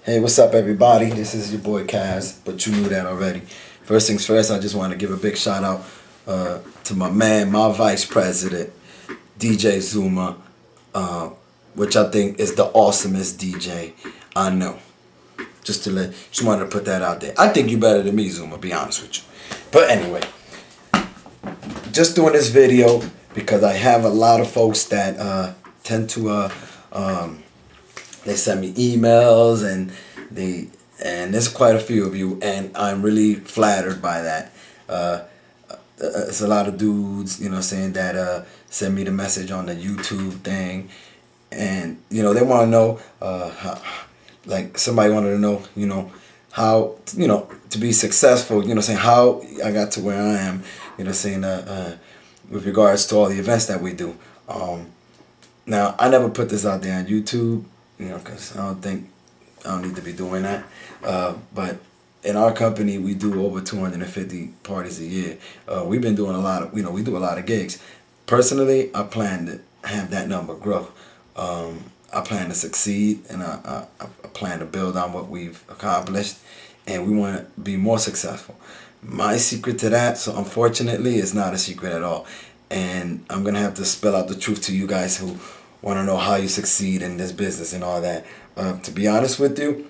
Hey, what's up, everybody? This is your boy Kaz, but you knew that already. First things first, I just want to give a big shout out to my man, my vice president, DJ Zuma, which I think is the awesomest DJ I know. Just wanted to put that out there. I think you better than me, Zuma, be honest with you. But anyway, just doing this video because I have a lot of folks that tend to they send me emails and there's quite a few of you, and I'm really flattered by that. It's a lot of dudes, saying that send me the message on the YouTube thing, and they want to know like somebody wanted to know how to be successful, saying how I got to where I am, saying with regards to all the events that we do. Now I never put this out there on YouTube, because I don't need to be doing that. But in our company, we do over 250 parties a year. We've been doing a lot of, we do a lot of gigs. Personally, I plan to have that number grow. I plan to succeed, and I plan to build on what we've accomplished, and we want to be more successful. My secret to that, so unfortunately, it's not a secret at all. And I'm going to have to spell out the truth to you guys who want to know how you succeed in this business and all that. To be honest with you,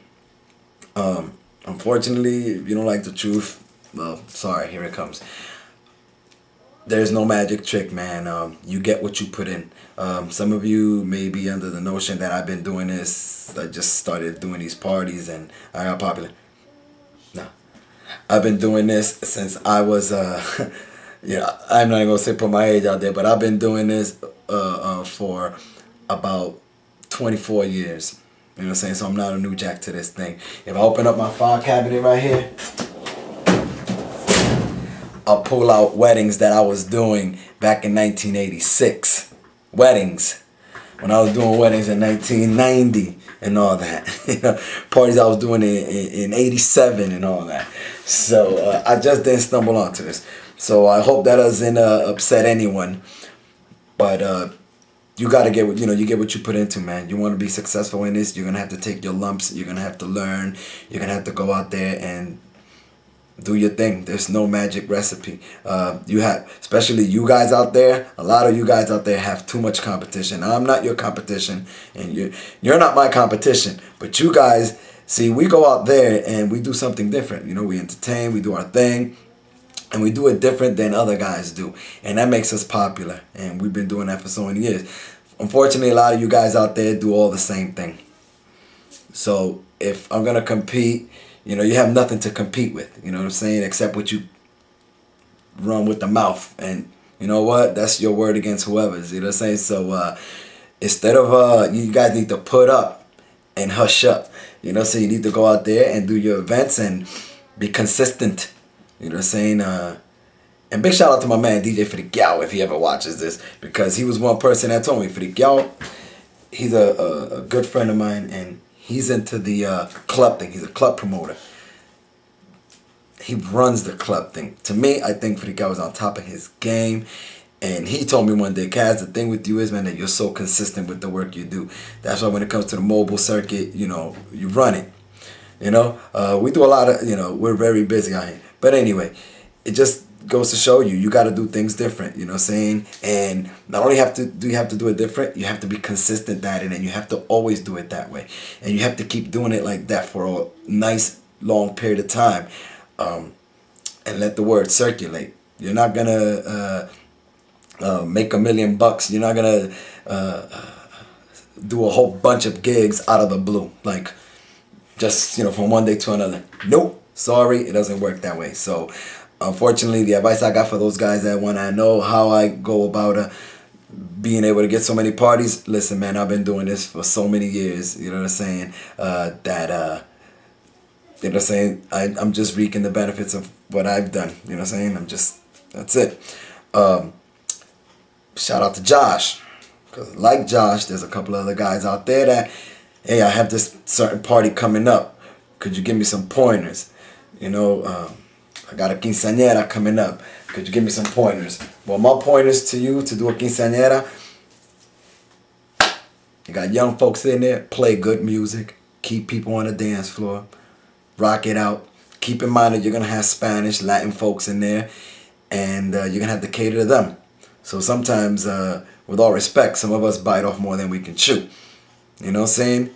unfortunately, if you don't like the truth, well, sorry, here it comes. There's no magic trick, man. You get what you put in. Some of you may be under the notion that I've been doing this. I just started doing these parties and I got popular. No. I've been doing this since I was, I'm not even going to put my age out there, but I've been doing this for about 24 years. You know what I'm saying? So I'm not a new jack to this thing. If I open up my file cabinet right here, I'll pull out weddings that I was doing back in 1986. Weddings. When I was doing weddings in 1990 and all that. Parties I was doing in 87 and all that. So I just didn't stumble onto this. So I hope that doesn't upset anyone. But you gotta get what you get what you put into, man. You want to be successful in this, you're gonna have to take your lumps. You're gonna have to learn. You're gonna have to go out there and do your thing. There's no magic recipe. Especially you guys out there. A lot of you guys out there have too much competition. I'm not your competition, and you're not my competition. But you guys, see, we go out there and we do something different. We entertain. We do our thing. And we do it different than other guys do. And that makes us popular. And we've been doing that for so many years. Unfortunately, a lot of you guys out there do all the same thing. So if I'm going to compete, you have nothing to compete with. You know what I'm saying? Except what you run with the mouth. And you know what? That's your word against whoever's. You know what I'm saying? So instead of, you guys need to put up and hush up. So you need to go out there and do your events and be consistent. You know what I'm saying? And big shout out to my man DJ Frigyao if he ever watches this, because he was one person that told me. Frigyao, he's a good friend of mine, and he's into the club thing. He's a club promoter. He runs the club thing. To me, I think Frigyao is on top of his game. And he told me one day, Kaz, the thing with you is, man, that you're so consistent with the work you do. That's why when it comes to the mobile circuit, you run it. We do a lot of, we're very busy out here. But anyway, it just goes to show you got to do things different, you know what I'm saying? And not only do you have to do it different, you have to be consistent at it, and you have to always do it that way. And you have to keep doing it like that for a nice long period of time, and let the word circulate. You're not going to make $1 million. You're not going to do a whole bunch of gigs out of the blue, like just, from one day to another. Nope. Sorry, it doesn't work that way. So, unfortunately, the advice I got for those guys that want to know how I go about being able to get so many parties, listen, man, I've been doing this for so many years. You know what I'm saying? You know what I'm saying? I'm just reaping the benefits of what I've done. You know what I'm saying? That's it. Shout out to Josh. Because like Josh, there's a couple other guys out there that, hey, I have this certain party coming up. Could you give me some pointers? I got a quinceañera coming up. Could you give me some pointers? Well, my pointers to you to do a quinceañera, you got young folks in there, play good music, keep people on the dance floor, rock it out. Keep in mind that you're gonna have Spanish, Latin folks in there, and you're gonna have to cater to them. So sometimes, with all respect, some of us bite off more than we can chew. You know what I'm saying?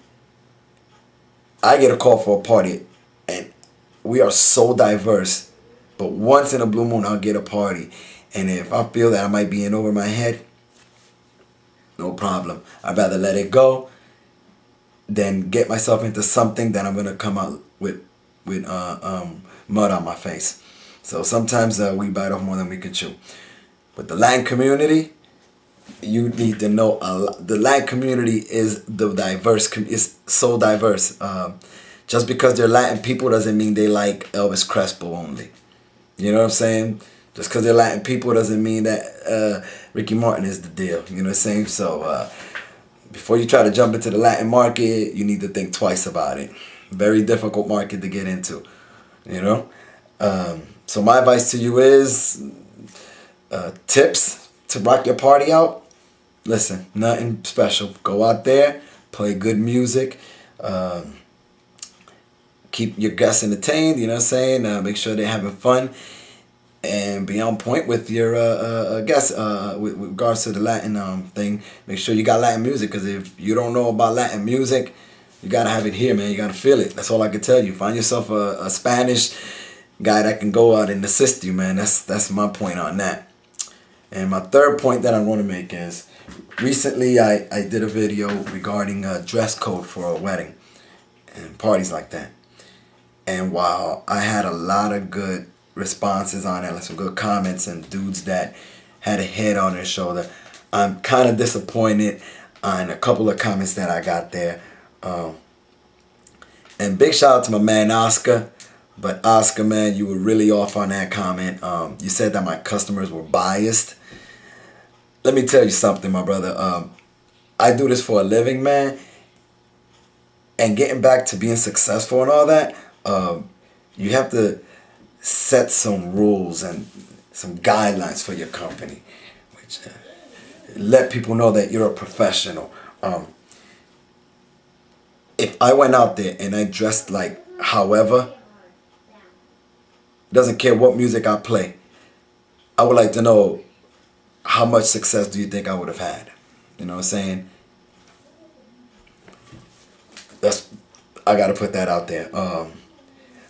I get a call for a party, and we are so diverse. But once in a blue moon, I'll get a party, and if I feel that I might be in over my head, no problem. I'd rather let it go than get myself into something that I'm gonna come out with mud on my face. So sometimes we bite off more than we can chew. But the Latin community, you need to know the Latin community is is so diverse. Just because they're Latin people doesn't mean they like Elvis Crespo only. You know what I'm saying? Just because they're Latin people doesn't mean that Ricky Martin is the deal. You know what I'm saying? So before you try to jump into the Latin market, you need to think twice about it. Very difficult market to get into. You know? So my advice to you is tips to rock your party out. Listen, nothing special. Go out there, play good music, keep your guests entertained, you know what I'm saying? Make sure they're having fun, and be on point with your guests with regards to the Latin thing. Make sure you got Latin music, because if you don't know about Latin music, you got to have it here, man. You got to feel it. That's all I can tell you. Find yourself a Spanish guy that can go out and assist you, man. That's my point on that. And my third point that I want to make is, recently I did a video regarding dress code for a wedding and parties like that. And while I had a lot of good responses on it, like some good comments and dudes that had a head on their shoulder, I'm kind of disappointed on a couple of comments that I got there. And big shout out to my man Oscar. But Oscar, man, you were really off on that comment. You said that my customers were biased. Let me tell you something, my brother. I do this for a living, man. And getting back to being successful and all that, you have to set some rules and some guidelines for your company, which let people know that you're a professional. If I went out there and I dressed like however, doesn't care what music I play, I would like to know, how much success do you think I would have had? You know what I'm saying? I got to put that out there. A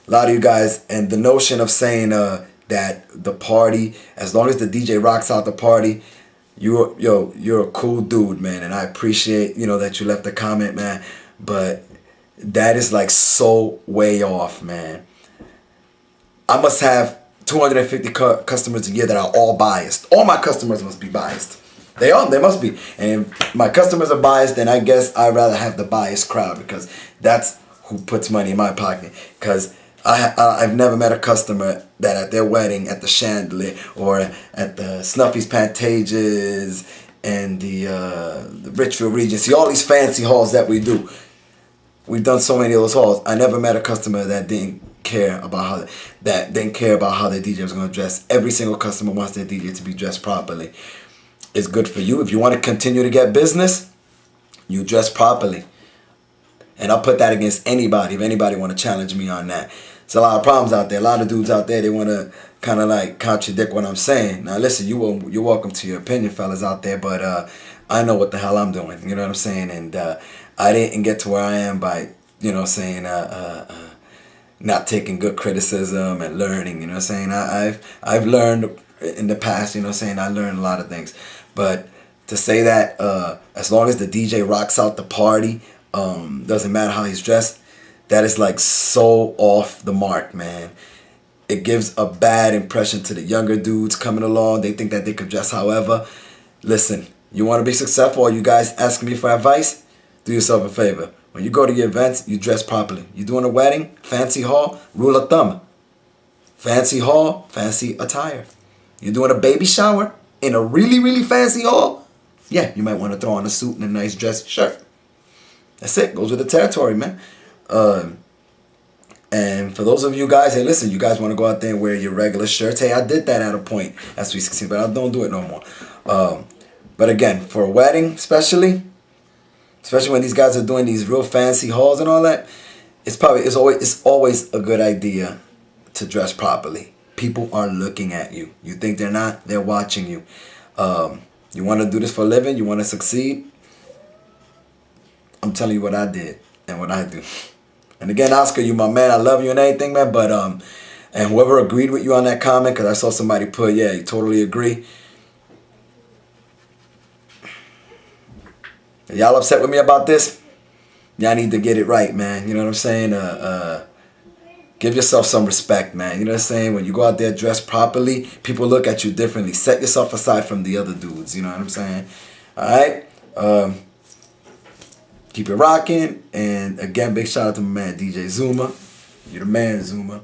lot of you guys, and the notion of saying that the party, as long as the DJ rocks out the party, you're a cool dude, man, and I appreciate, that you left a comment, man, but that is like so way off, man. I must have 250 customers a year that are all biased. All my customers must be biased. They must be. And if my customers are biased, then I guess I'd rather have the biased crowd, because that's who puts money in my pocket. Because I've never met a customer that at their wedding, at the Chandelier, or at the Snuffy's Pantages, and the Richfield Regency, all these fancy halls that we do. We've done so many of those halls. I never met a customer that didn't care about how their DJ was going to dress. Every single customer wants their DJ to be dressed properly. It's good for you. If you want to continue to get business, you dress properly. And I'll put that against anybody, if anybody want to challenge me on that. There's a lot of problems out there. A lot of dudes out there, they want to kind of like contradict what I'm saying. Now listen, you're welcome to your opinion, fellas out there, but I know what the hell I'm doing. You know what I'm saying? And I didn't get to where I am by, not taking good criticism and learning, you know what I'm saying? I've learned in the past, you know what I'm saying? I learned a lot of things. But to say that as long as the DJ rocks out the party, doesn't matter how he's dressed, that is like so off the mark, man. It gives a bad impression to the younger dudes coming along. They think that they could dress however. Listen, you want to be successful, or you guys asking me for advice? Do yourself a favor. When you go to your events, you dress properly. You're doing a wedding, fancy hall, rule of thumb. Fancy hall, fancy attire. You're doing a baby shower in a really, really fancy hall? Yeah, you might want to throw on a suit and a nice dress shirt. That's it. Goes with the territory, man. And for those of you guys, hey, listen, you guys want to go out there and wear your regular shirts? Hey, I did that at a point at Sweet 16, but I don't do it no more. But again, for a wedding especially, especially when these guys are doing these real fancy halls and all that. It's always a good idea to dress properly. People are looking at you. You think they're not? They're watching you. You want to do this for a living? You want to succeed? I'm telling you what I did and what I do. And again, Oscar, you my man. I love you and everything, man. But and whoever agreed with you on that comment, because I saw somebody put, yeah, you totally agree. Y'all upset with me about this? Y'all need to get it right, man. You know what I'm saying? Give yourself some respect, man. You know what I'm saying? When you go out there dressed properly, people look at you differently. Set yourself aside from the other dudes. You know what I'm saying? All right? Keep it rocking. And again, big shout out to my man DJ Zuma. You're the man, Zuma.